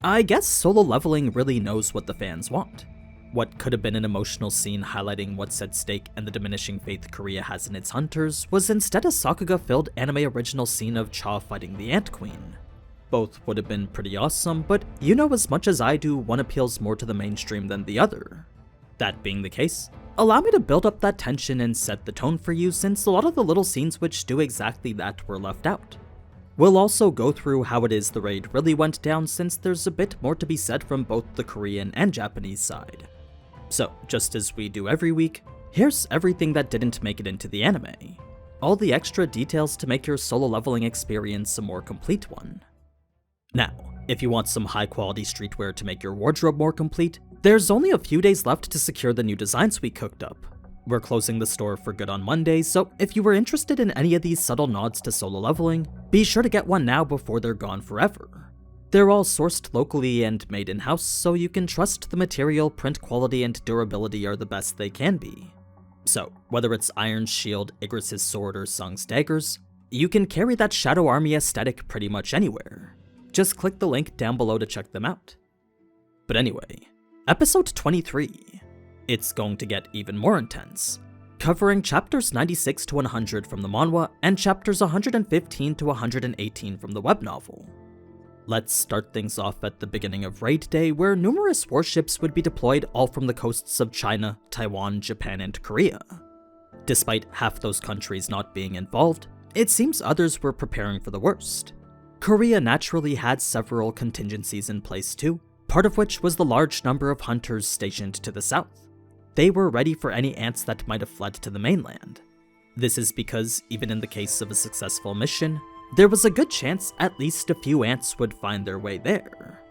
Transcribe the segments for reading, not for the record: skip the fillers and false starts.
I guess solo leveling really knows what the fans want. What could have been an emotional scene highlighting what's at stake and the diminishing faith Korea has in its hunters was instead a Sakuga-filled anime original scene of Cha fighting the Ant Queen. Both would have been pretty awesome, but you know as much as I do, one appeals more to the mainstream than the other. That being the case, allow me to build up that tension and set the tone for you, since a lot of the little scenes which do exactly that were left out. We'll also go through how it is the raid really went down, since there's a bit more to be said from both the Korean and Japanese side. So, just as we do every week, here's everything that didn't make it into the anime. All the extra details to make your solo leveling experience a more complete one. Now, if you want some high quality streetwear to make your wardrobe more complete, there's only a few days left to secure the new designs we cooked up. We're closing the store for good on Monday, so if you were interested in any of these subtle nods to solo leveling, be sure to get one now before they're gone forever. They're all sourced locally and made in-house, so you can trust the material, print quality, and durability are the best they can be. So, whether it's Iron's shield, Igris's sword, or Sung's daggers, you can carry that Shadow Army aesthetic pretty much anywhere. Just click the link down below to check them out. But anyway, episode 23. It's going to get even more intense, covering chapters 96 to 100 from the manhwa and chapters 115 to 118 from the web novel. Let's start things off at the beginning of Raid Day, where numerous warships would be deployed all from the coasts of China, Taiwan, Japan, and Korea. Despite half those countries not being involved, it seems others were preparing for the worst. Korea naturally had several contingencies in place too, part of which was the large number of hunters stationed to the south. They were ready for any ants that might have fled to the mainland. This is because, even in the case of a successful mission, there was a good chance at least a few ants would find their way there.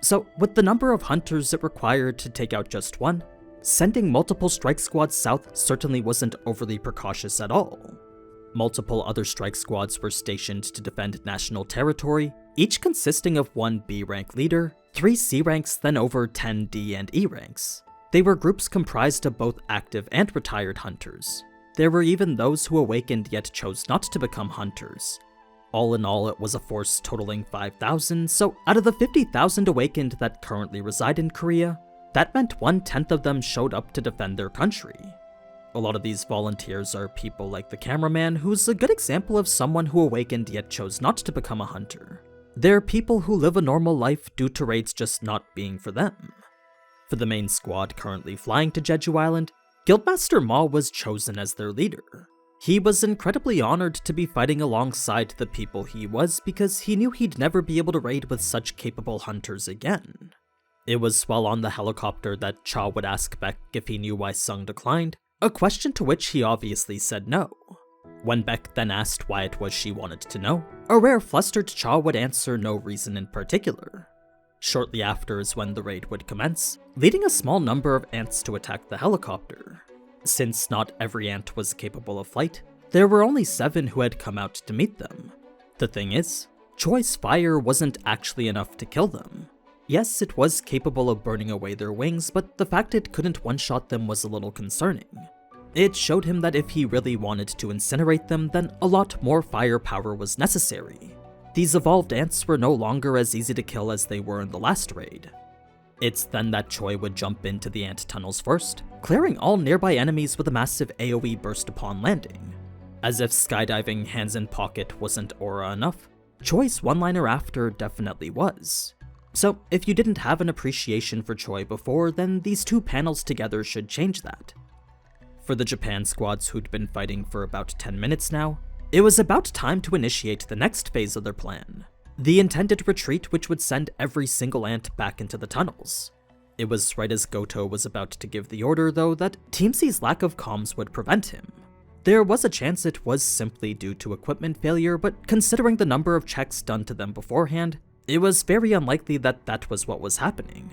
So, with the number of hunters it required to take out just one, sending multiple strike squads south certainly wasn't overly precautious at all. Multiple other strike squads were stationed to defend national territory, each consisting of one B-rank leader, 3 C ranks, then over 10 D and E ranks. They were groups comprised of both active and retired hunters. There were even those who awakened yet chose not to become hunters. All in all, it was a force totaling 5,000, so out of the 50,000 awakened that currently reside in Korea, that meant 1/10 of them showed up to defend their country. A lot of these volunteers are people like the cameraman, who's a good example of someone who awakened yet chose not to become a hunter. They're people who live a normal life due to raids just not being for them. For the main squad currently flying to Jeju Island, Guildmaster Ma was chosen as their leader. He was incredibly honored to be fighting alongside the people he was, because he knew he'd never be able to raid with such capable hunters again. It was while on the helicopter that Cha would ask Beck if he knew why Sung declined, a question to which he obviously said no. When Beck then asked why it was she wanted to know, a rare flustered Cha would answer no reason in particular. Shortly after is when the raid would commence, leading a small number of ants to attack the helicopter. Since not every ant was capable of flight, there were only 7 who had come out to meet them. The thing is, Choi's fire wasn't actually enough to kill them. Yes, it was capable of burning away their wings, but the fact it couldn't one-shot them was a little concerning. It showed him that if he really wanted to incinerate them, then a lot more firepower was necessary. These evolved ants were no longer as easy to kill as they were in the last raid. It's then that Choi would jump into the ant tunnels first, clearing all nearby enemies with a massive AoE burst upon landing. As if skydiving hands in pocket wasn't aura enough, Choi's one-liner after definitely was. So if you didn't have an appreciation for Choi before, then these 2 panels together should change that. For the Japan squads who'd been fighting for about 10 minutes now, it was about time to initiate the next phase of their plan. The intended retreat, which would send every single ant back into the tunnels. It was right as Goto was about to give the order, though, that Team C's lack of comms would prevent him. There was a chance it was simply due to equipment failure, but considering the number of checks done to them beforehand, it was very unlikely that that was what was happening.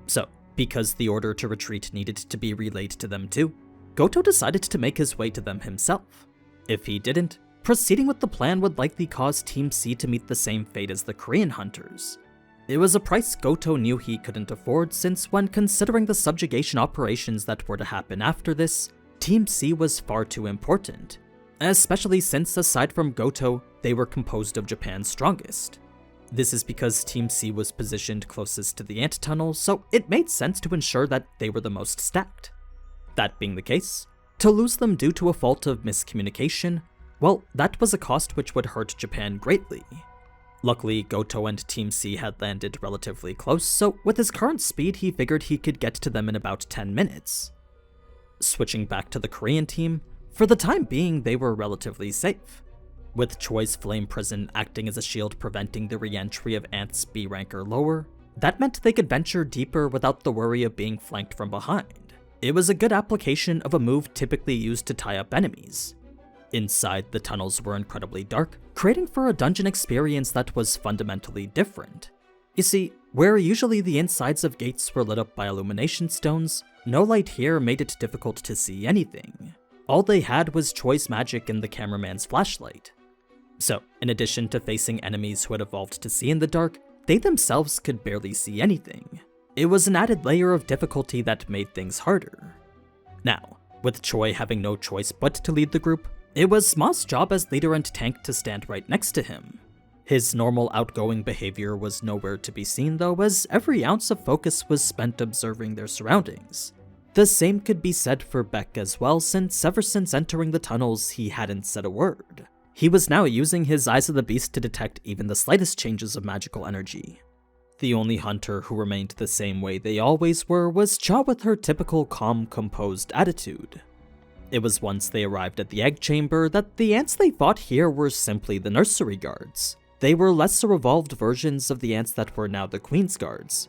So, because the order to retreat needed to be relayed to them too, Goto decided to make his way to them himself. If he didn't, proceeding with the plan would likely cause Team C to meet the same fate as the Korean hunters. It was a price Goto knew he couldn't afford, since when considering the subjugation operations that were to happen after this, Team C was far too important, especially since aside from Goto, they were composed of Japan's strongest. This is because Team C was positioned closest to the ant tunnel, so it made sense to ensure that they were the most stacked. That being the case, to lose them due to a fault of miscommunication, well, that was a cost which would hurt Japan greatly. Luckily, Goto and Team C had landed relatively close, so with his current speed he figured he could get to them in about 10 minutes. Switching back to the Korean team, for the time being they were relatively safe, with Choi's flame prison acting as a shield preventing the re-entry of ants B rank or lower. That meant they could venture deeper without the worry of being flanked from behind. It was a good application of a move typically used to tie up enemies. Inside, the tunnels were incredibly dark, creating for a dungeon experience that was fundamentally different. You see, where usually the insides of gates were lit up by illumination stones, no light here made it difficult to see anything. All they had was Choi's magic and the cameraman's flashlight. So, in addition to facing enemies who had evolved to see in the dark, they themselves could barely see anything. It was an added layer of difficulty that made things harder. Now, with Choi having no choice but to lead the group, it was Ma's job as leader and tank to stand right next to him. His normal outgoing behavior was nowhere to be seen though, as every ounce of focus was spent observing their surroundings. The same could be said for Beck as well, since ever since entering the tunnels he hadn't said a word. He was now using his Eyes of the Beast to detect even the slightest changes of magical energy. The only hunter who remained the same way they always were was Cha with her typical calm, composed attitude. It was once they arrived at the egg chamber that the ants they fought here were simply the nursery guards. They were lesser evolved versions of the ants that were now the Queen's Guards.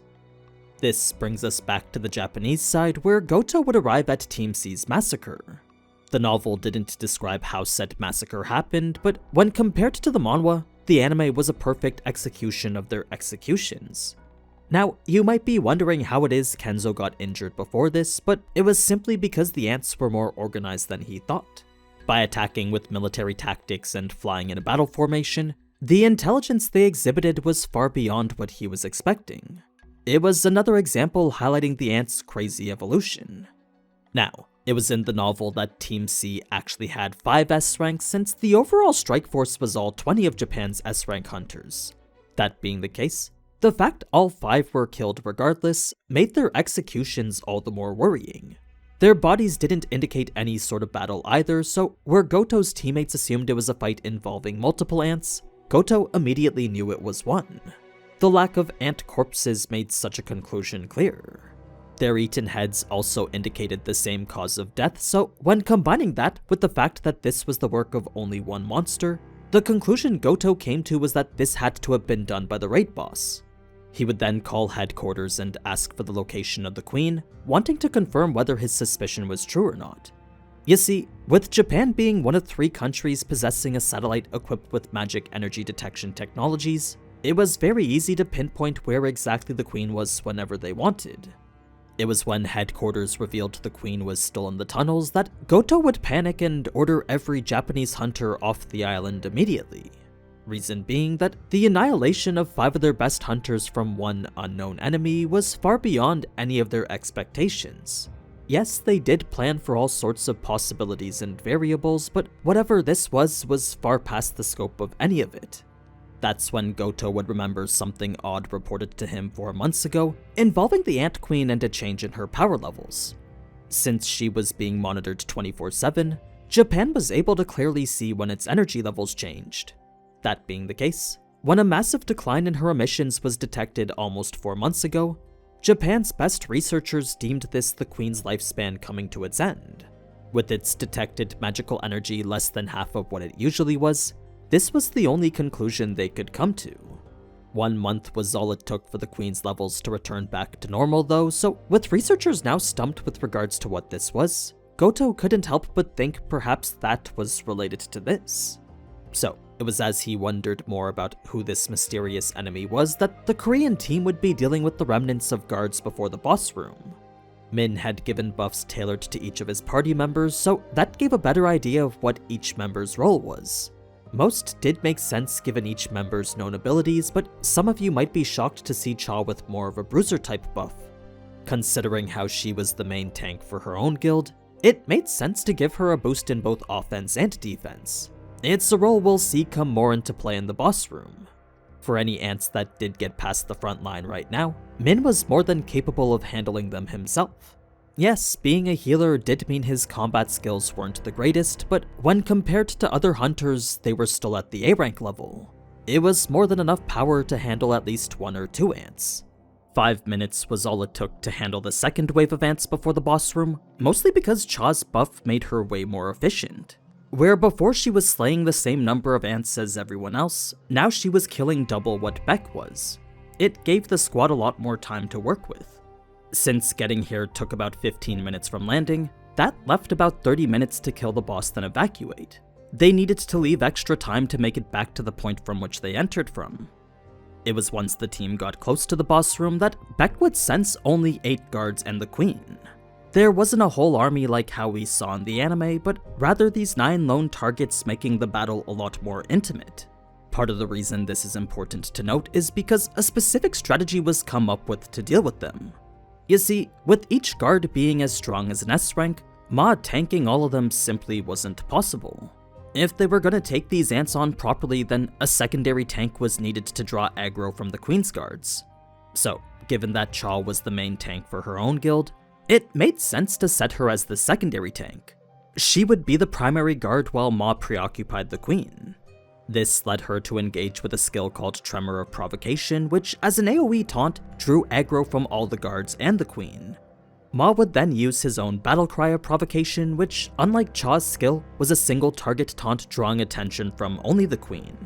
This brings us back to the Japanese side, where Goto would arrive at Team C's Massacre. The novel didn't describe how said massacre happened, but when compared to the manhwa, the anime was a perfect execution of their executions. Now, you might be wondering how it is Kenzo got injured before this, but it was simply because the ants were more organized than he thought. By attacking with military tactics and flying in a battle formation, the intelligence they exhibited was far beyond what he was expecting. It was another example highlighting the ants' crazy evolution. Now, it was in the novel that Team C actually had 5 S ranks, since the overall strike force was all 20 of Japan's S rank hunters. That being the case, the fact all 5 were killed regardless made their executions all the more worrying. Their bodies didn't indicate any sort of battle either, so where Goto's teammates assumed it was a fight involving multiple ants, Goto immediately knew it was one. The lack of ant corpses made such a conclusion clear. Their eaten heads also indicated the same cause of death, so when combining that with the fact that this was the work of only one monster, the conclusion Goto came to was that this had to have been done by the raid boss. He would then call headquarters and ask for the location of the Queen, wanting to confirm whether his suspicion was true or not. You see, with Japan being one of 3 countries possessing a satellite equipped with magic energy detection technologies, it was very easy to pinpoint where exactly the Queen was whenever they wanted. It was when headquarters revealed the Queen was still in the tunnels that Goto would panic and order every Japanese hunter off the island immediately. Reason being that the annihilation of 5 of their best hunters from one unknown enemy was far beyond any of their expectations. Yes, they did plan for all sorts of possibilities and variables, but whatever this was far past the scope of any of it. That's when Goto would remember something odd reported to him 4 months ago, involving the Ant Queen and a change in her power levels. Since she was being monitored 24/7, Japan was able to clearly see when its energy levels changed. That being the case, when a massive decline in her emissions was detected almost 4 months ago, Japan's best researchers deemed this the Queen's lifespan coming to its end. With its detected magical energy less than half of what it usually was, this was the only conclusion they could come to. 1 month was all it took for the Queen's levels to return back to normal though, so with researchers now stumped with regards to what this was, Goto couldn't help but think perhaps that was related to this. So, it was as he wondered more about who this mysterious enemy was that the Korean team would be dealing with the remnants of guards before the boss room. Min had given buffs tailored to each of his party members, so that gave a better idea of what each member's role was. Most did make sense given each member's known abilities, but some of you might be shocked to see Cha with more of a bruiser type buff. Considering how she was the main tank for her own guild, it made sense to give her a boost in both offense and defense. It's a role we'll see come more into play in the boss room. For any ants that did get past the front line right now, Min was more than capable of handling them himself. Yes, being a healer did mean his combat skills weren't the greatest, but when compared to other hunters, they were still at the A rank level. It was more than enough power to handle at least 1 or 2 ants. 5 minutes was all it took to handle the second wave of ants before the boss room, mostly because Cha's buff made her way more efficient. Where before she was slaying the same number of ants as everyone else, now she was killing double what Beck was. It gave the squad a lot more time to work with. Since getting here took about 15 minutes from landing, that left about 30 minutes to kill the boss then evacuate. They needed to leave extra time to make it back to the point from which they entered from. It was once the team got close to the boss room that Beck would sense only 8 guards and the queen. There wasn't a whole army like how we saw in the anime, but rather these 9 lone targets, making the battle a lot more intimate. Part of the reason this is important to note is because a specific strategy was come up with to deal with them. You see, with each guard being as strong as an S rank, Ma tanking all of them simply wasn't possible. If they were gonna take these ants on properly, then a secondary tank was needed to draw aggro from the queen's guards. So, given that Cha was the main tank for her own guild, it made sense to set her as the secondary tank. She would be the primary guard while Ma preoccupied the queen. This led her to engage with a skill called Tremor of Provocation, which as an AoE taunt, drew aggro from all the guards and the queen. Ma would then use his own battle cry of Provocation, which, unlike Cha's skill, was a single target taunt drawing attention from only the queen.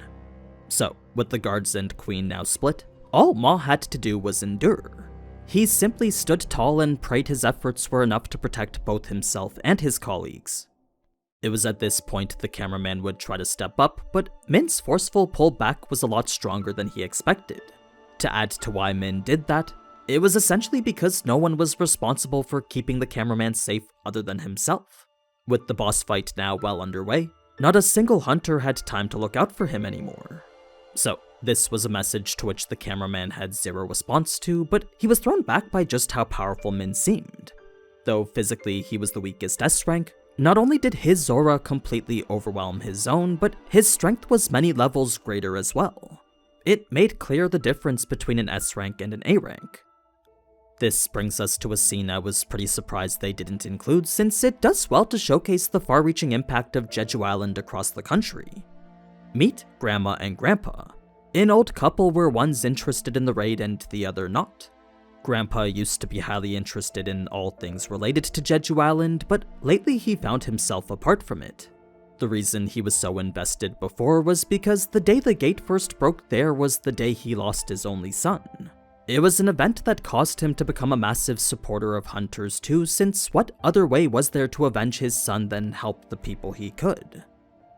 So, with the guards and queen now split, all Ma had to do was endure. He simply stood tall and prayed his efforts were enough to protect both himself and his colleagues. It was at this point the cameraman would try to step up, but Min's forceful pullback was a lot stronger than he expected. To add to why Min did that, it was essentially because no one was responsible for keeping the cameraman safe other than himself. With the boss fight now well underway, not a single hunter had time to look out for him anymore. So, this was a message to which the cameraman had zero response to, but he was thrown back by just how powerful Min seemed. Though physically he was the weakest S rank, not only did his aura completely overwhelm his own, but his strength was many levels greater as well. It made clear the difference between an S rank and an A rank. This brings us to a scene I was pretty surprised they didn't include, since it does well to showcase the far-reaching impact of Jeju Island across the country. Meet Grandma and Grandpa, an old couple where one's interested in the raid and the other not. Grandpa used to be highly interested in all things related to Jeju Island, but lately he found himself apart from it. The reason he was so invested before was because the day the gate first broke there was the day he lost his only son. It was an event that caused him to become a massive supporter of hunters too, since what other way was there to avenge his son than help the people he could?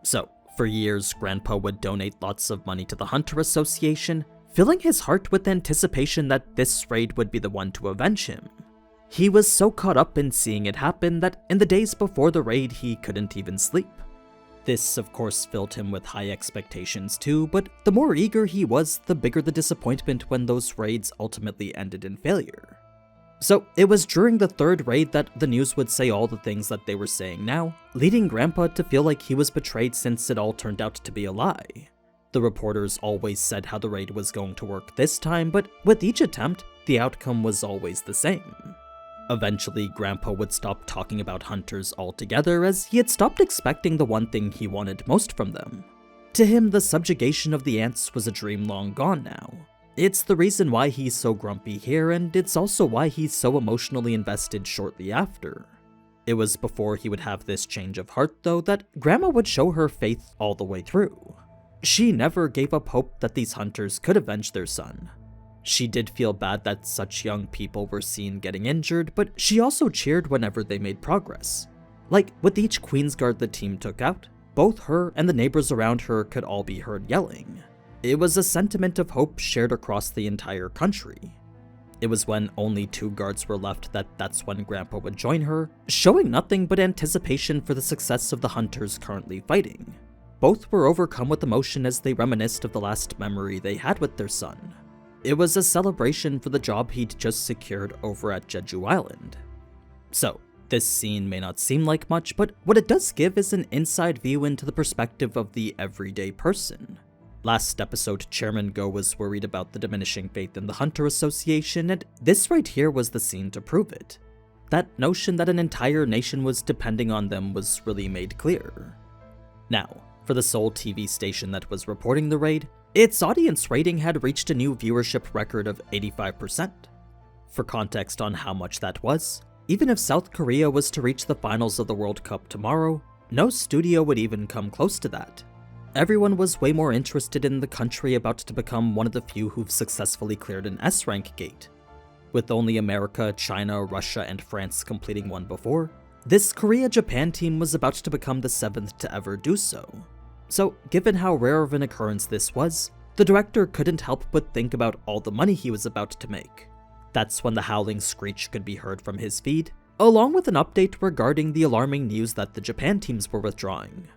So, for years, Grandpa would donate lots of money to the Hunter Association, filling his heart with anticipation that this raid would be the one to avenge him. He was so caught up in seeing it happen that in the days before the raid he couldn't even sleep. This of course filled him with high expectations too, but the more eager he was, the bigger the disappointment when those raids ultimately ended in failure. So it was during the 3rd raid that the news would say all the things that they were saying now, leading Grandpa to feel like he was betrayed since it all turned out to be a lie. The reporters always said how the raid was going to work this time, but with each attempt, the outcome was always the same. Eventually, Grandpa would stop talking about hunters altogether, as he had stopped expecting the one thing he wanted most from them. To him, the subjugation of the ants was a dream long gone now. It's the reason why he's so grumpy here, and it's also why he's so emotionally invested shortly after. It was before he would have this change of heart, though, that Grandma would show her faith all the way through. She never gave up hope that these hunters could avenge their son. She did feel bad that such young people were seen getting injured, but she also cheered whenever they made progress. Like, with each Queensguard the team took out, both her and the neighbors around her could all be heard yelling. It was a sentiment of hope shared across the entire country. It was when only 2 guards were left that's when Grandpa would join her, showing nothing but anticipation for the success of the hunters currently fighting. Both were overcome with emotion as they reminisced of the last memory they had with their son. It was a celebration for the job he'd just secured over at Jeju Island. So, this scene may not seem like much, but what it does give is an inside view into the perspective of the everyday person. Last episode, Chairman Go was worried about the diminishing faith in the Hunter Association, and this right here was the scene to prove it. That notion that an entire nation was depending on them was really made clear. Now, for the sole TV station that was reporting the raid, its audience rating had reached a new viewership record of 85%. For context on how much that was, even if South Korea was to reach the finals of the World Cup tomorrow, no studio would even come close to that. Everyone was way more interested in the country about to become one of the few who've successfully cleared an S-rank gate. With only America, China, Russia, and France completing one before, this Korea-Japan team was about to become the 7th to ever do so. So, given how rare of an occurrence this was, the director couldn't help but think about all the money he was about to make. That's when the howling screech could be heard from his feed, along with an update regarding the alarming news that the Japan teams were withdrawing.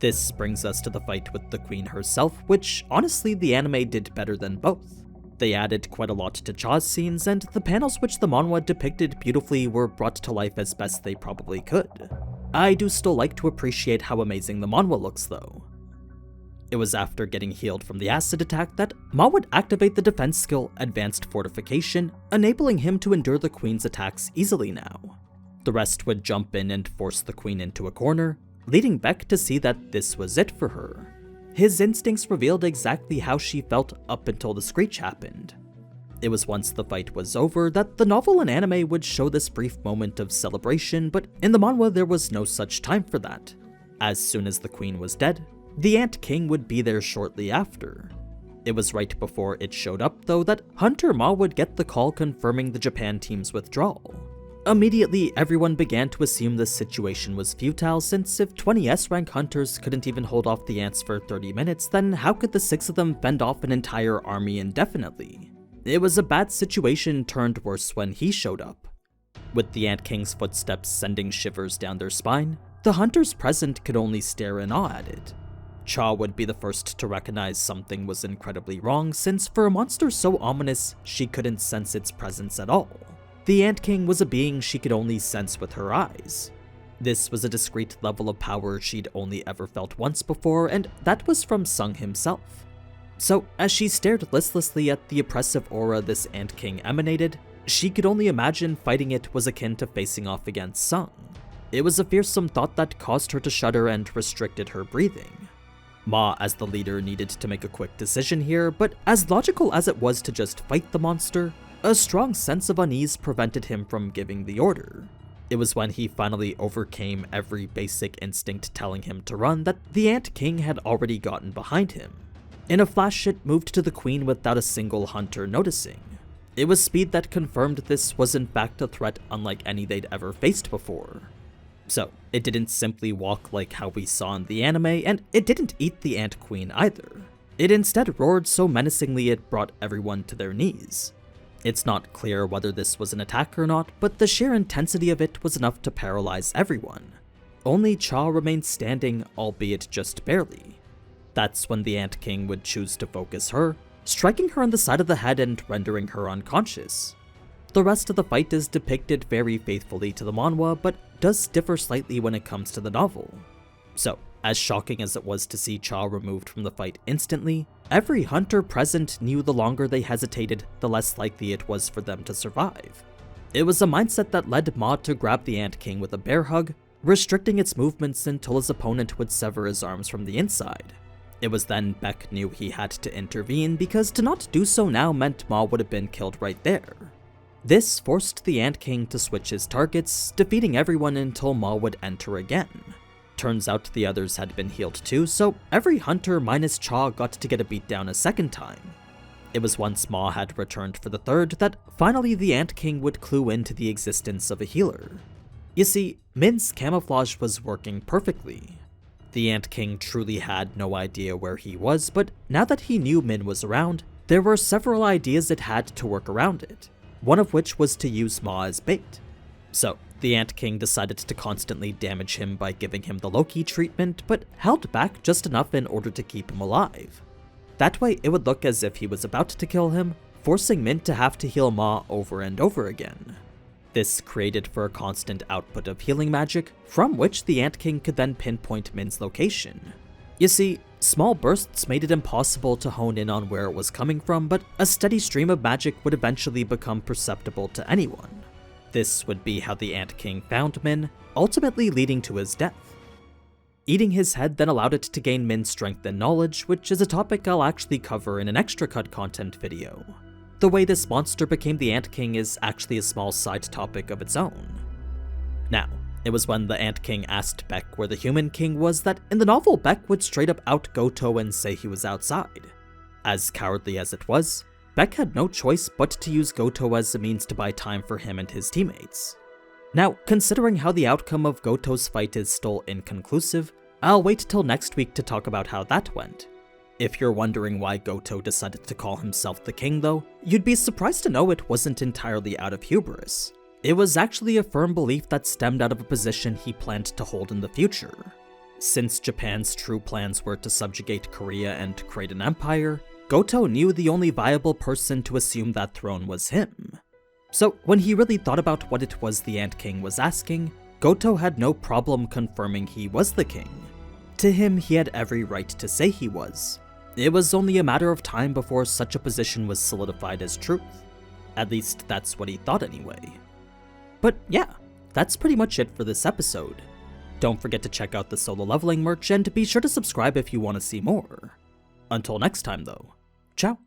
This brings us to the fight with the Queen herself, which honestly the anime did better than both. They added quite a lot to Cha's scenes, and the panels which the manhwa depicted beautifully were brought to life as best they probably could. I do still like to appreciate how amazing the manhwa looks though. It was after getting healed from the acid attack that Ma would activate the defense skill Advanced Fortification, enabling him to endure the Queen's attacks easily now. The rest would jump in and force the Queen into a corner, leading Beck to see that this was it for her. His instincts revealed exactly how she felt up until the screech happened. It was once the fight was over that the novel and anime would show this brief moment of celebration, but in the manhwa there was no such time for that. As soon as the Queen was dead, the Ant King would be there shortly after. It was right before it showed up though that Hunter Ma would get the call confirming the Japan team's withdrawal. Immediately, everyone began to assume this situation was futile, since if 20 S-rank hunters couldn't even hold off the ants for 30 minutes, then how could the 6 of them fend off an entire army indefinitely? It was a bad situation turned worse when he showed up. With the Ant King's footsteps sending shivers down their spine, the hunters present could only stare in awe at it. Cha would be the first to recognize something was incredibly wrong, since for a monster so ominous, she couldn't sense its presence at all. The Ant King was a being she could only sense with her eyes. This was a discrete level of power she'd only ever felt once before, and that was from Sung himself. So, as she stared listlessly at the oppressive aura this Ant King emanated, she could only imagine fighting it was akin to facing off against Sung. It was a fearsome thought that caused her to shudder and restricted her breathing. Ma, as the leader, needed to make a quick decision here, but as logical as it was to just fight the monster, a strong sense of unease prevented him from giving the order. It was when he finally overcame every basic instinct telling him to run that the Ant King had already gotten behind him. In a flash, it moved to the Queen without a single hunter noticing. It was speed that confirmed this was in fact a threat unlike any they'd ever faced before. So, it didn't simply walk like how we saw in the anime, and it didn't eat the Ant Queen either. It instead roared so menacingly it brought everyone to their knees. It's not clear whether this was an attack or not, but the sheer intensity of it was enough to paralyze everyone. Only Cha remained standing, albeit just barely. That's when the Ant King would choose to focus her, striking her on the side of the head and rendering her unconscious. The rest of the fight is depicted very faithfully to the manhwa, but does differ slightly when it comes to the novel. So, as shocking as it was to see Cha removed from the fight instantly, every hunter present knew the longer they hesitated, the less likely it was for them to survive. It was a mindset that led Ma to grab the Ant King with a bear hug, restricting its movements until his opponent would sever his arms from the inside. It was then Beck knew he had to intervene, because to not do so now meant Ma would have been killed right there. This forced the Ant King to switch his targets, defeating everyone until Ma would enter again. Turns out the others had been healed too, so every hunter minus Cha got to get a beatdown a second time. It was once Ma had returned for the third that finally the Ant King would clue into the existence of a healer. You see, Min's camouflage was working perfectly. The Ant King truly had no idea where he was, but now that he knew Min was around, there were several ideas it had to work around it, one of which was to use Ma as bait. So, the Ant King decided to constantly damage him by giving him the Loki treatment, but held back just enough in order to keep him alive. That way it would look as if he was about to kill him, forcing Min to have to heal Ma over and over again. This created for a constant output of healing magic, from which the Ant King could then pinpoint Min's location. You see, Small bursts made it impossible to hone in on where it was coming from, but a steady stream of magic would eventually become perceptible to anyone. This would be how the Ant King found Min, ultimately leading to his death. Eating his head then allowed it to gain Min's strength and knowledge, which is a topic I'll actually cover in an extra cut content video. The way this monster became the Ant King is actually a small side topic of its own. Now, it was when the Ant King asked Beck where the Human King was that in the novel Beck would straight up out Goto and say he was outside. As cowardly as it was, Beck had no choice but to use Goto as a means to buy time for him and his teammates. Now, considering how the outcome of Goto's fight is still inconclusive, I'll wait till next week to talk about how that went. If you're wondering why Goto decided to call himself the king though, you'd be surprised to know it wasn't entirely out of hubris. It was actually a firm belief that stemmed out of a position he planned to hold in the future. Since Japan's true plans were to subjugate Korea and create an empire, Goto knew the only viable person to assume that throne was him. So when he really thought about what it was the Ant King was asking, Goto had no problem confirming he was the king. To him, he had every right to say he was. It was only a matter of time before such a position was solidified as truth. At least that's what he thought anyway. But yeah, that's pretty much it for this episode. Don't forget to check out the Solo Leveling merch and be sure to subscribe if you want to see more. Until next time though, ciao.